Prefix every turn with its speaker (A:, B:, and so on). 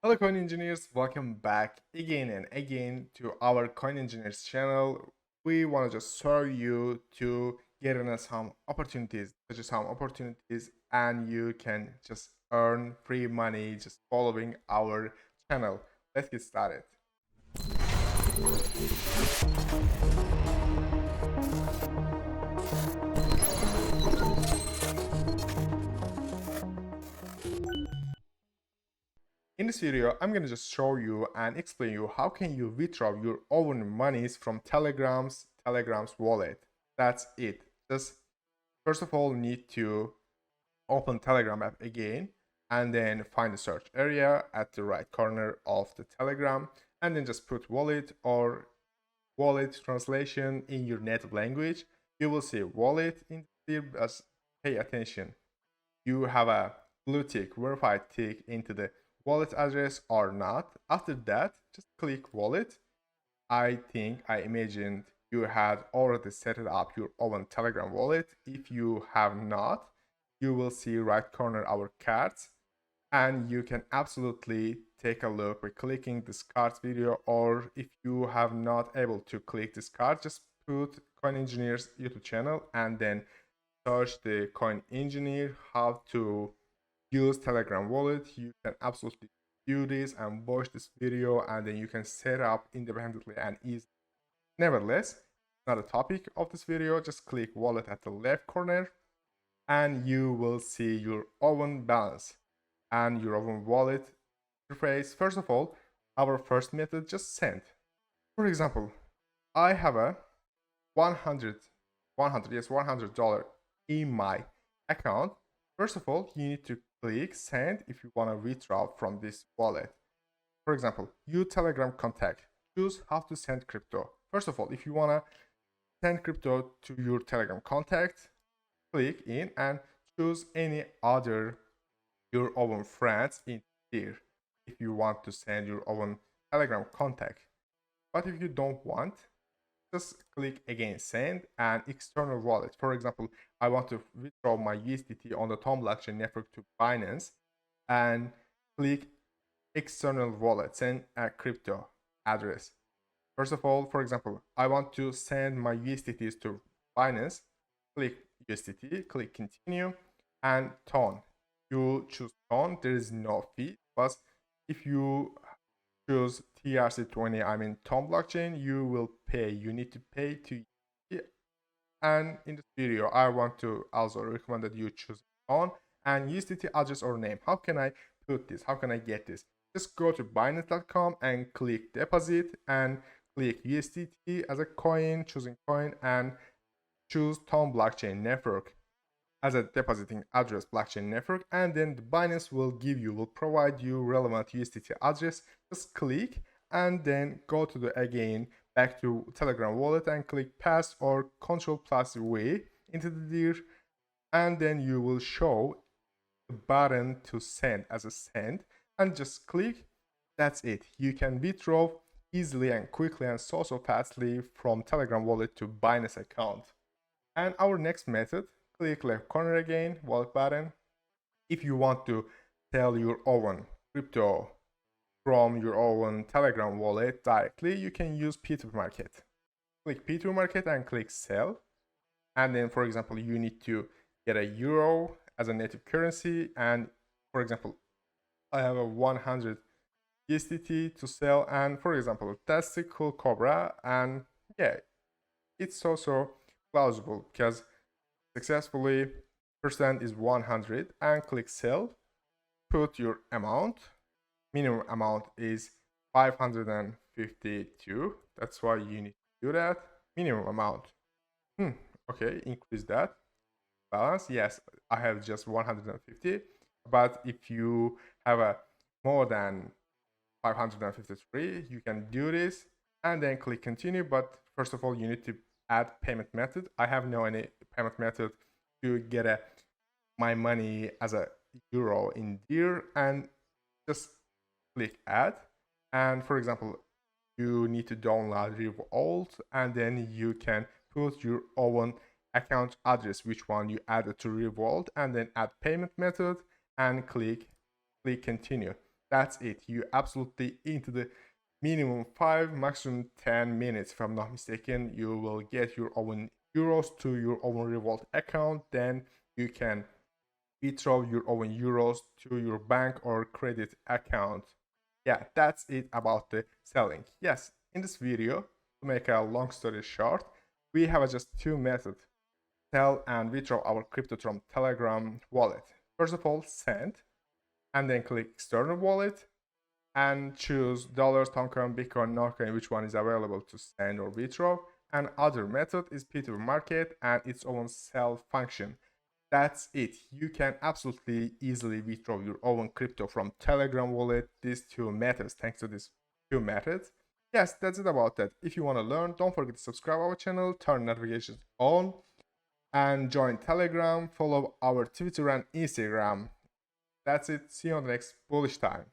A: Hello coin engineers, welcome back again and again to our coin engineers channel. We want to just show you to get in some opportunities, such as some opportunities, and you can just earn free money just following our channel. Let's get started. In this video, I'm going to just show you and explain you how can you withdraw your own monies from Telegram's wallet. That's it. Just first of all, need to open Telegram app again and then find the search area at the right corner of the Telegram and then just put wallet or wallet translation in your native language. You will see wallet in here. As pay attention, you have a blue tick, verified tick into the wallet address or not. After that, just click wallet. I imagined you had already set it up your own Telegram wallet. If you have not, you will see right corner our cards, and you can absolutely take a look by clicking this cards video, or if you have not able to click this card, just put Coin Engineers YouTube channel and then search the Coin Engineer how to use Telegram wallet. You can absolutely do this and watch this video, and then you can set up independently and easily. Nevertheless, not a topic of this video. Just click wallet at the left corner and you will see your own balance and your own wallet interface. First of all, our first method, just send. For example, I have a $100 in my account. First of all, you need to click send if you want to withdraw from this wallet. For example, you Telegram contact, choose how to send crypto. First of all, if you want to send crypto to your Telegram contact, click in and choose any other your own friends in here if you want to send your own Telegram contact. But if you don't want, just click again send and external wallet. For example, I want to withdraw my USDT on the Tom blockchain network to Binance, and click external wallet, send a crypto address. First of all, for example, I want to send my USDTs to Binance. Click USDT, click continue, and Ton. You choose Ton, there is no fee, but if you choose TRC20, I mean Tom blockchain, you will pay. You need to pay to. And in this video, I want to also recommend that you choose Ton and USDT address or name. How can I put this? How can I get this? Just go to Binance.com and click deposit and click USDT as a coin, choosing coin, and choose Tom blockchain network as a depositing address blockchain network, and then the Binance will provide you relevant USDT address. Just click and then go to the again back to Telegram wallet and click pass or Control plus V into the dir, and then you will show the button to send as a send and just click. That's it. You can withdraw easily and quickly and so fastly from Telegram wallet to Binance account. And our next method, click left corner again, wallet button. If you want to sell your own crypto from your own Telegram wallet directly, you can use P2P market. Click P2P market and click sell. And then, for example, you need to get a euro as a native currency. And for example, I have a 100 USDT to sell. And for example, that's the cool Cobra. And yeah, it's also plausible because successfully percent is 100 and click sell. Put your amount. Minimum amount is 552. That's why you need to do that. Minimum amount. Okay, increase that. Balance. Yes, I have just 150. But if you have a more than 553, you can do this and then click continue. But first of all, you need to add payment method. I have no any payment method to get my money as a euro in there, and just click add. And for example, you need to download Revolt, and then you can put your own account address, which one you added to Revolt, and then add payment method and click continue. That's it. You absolutely into the minimum 5, maximum 10 minutes. If I'm not mistaken, you will get your own euros to your own Revolt account. Then you can withdraw your own euros to your bank or credit account. Yeah, that's it about the selling. Yes, in this video, to make a long story short, we have just two methods: sell and withdraw our crypto from Telegram wallet. First of all, send, and then click external wallet and choose dollars, token, Bitcoin, Notcoin, which one is available to send or withdraw. And other method is P2P market and its own sell function. That's it. You can absolutely easily withdraw your own crypto from Telegram wallet. These two methods, thanks to these two methods. Yes, that's it about that. If you want to learn, don't forget to subscribe our channel, turn notifications on, and join Telegram. Follow our Twitter and Instagram. That's it. See you on the next bullish time.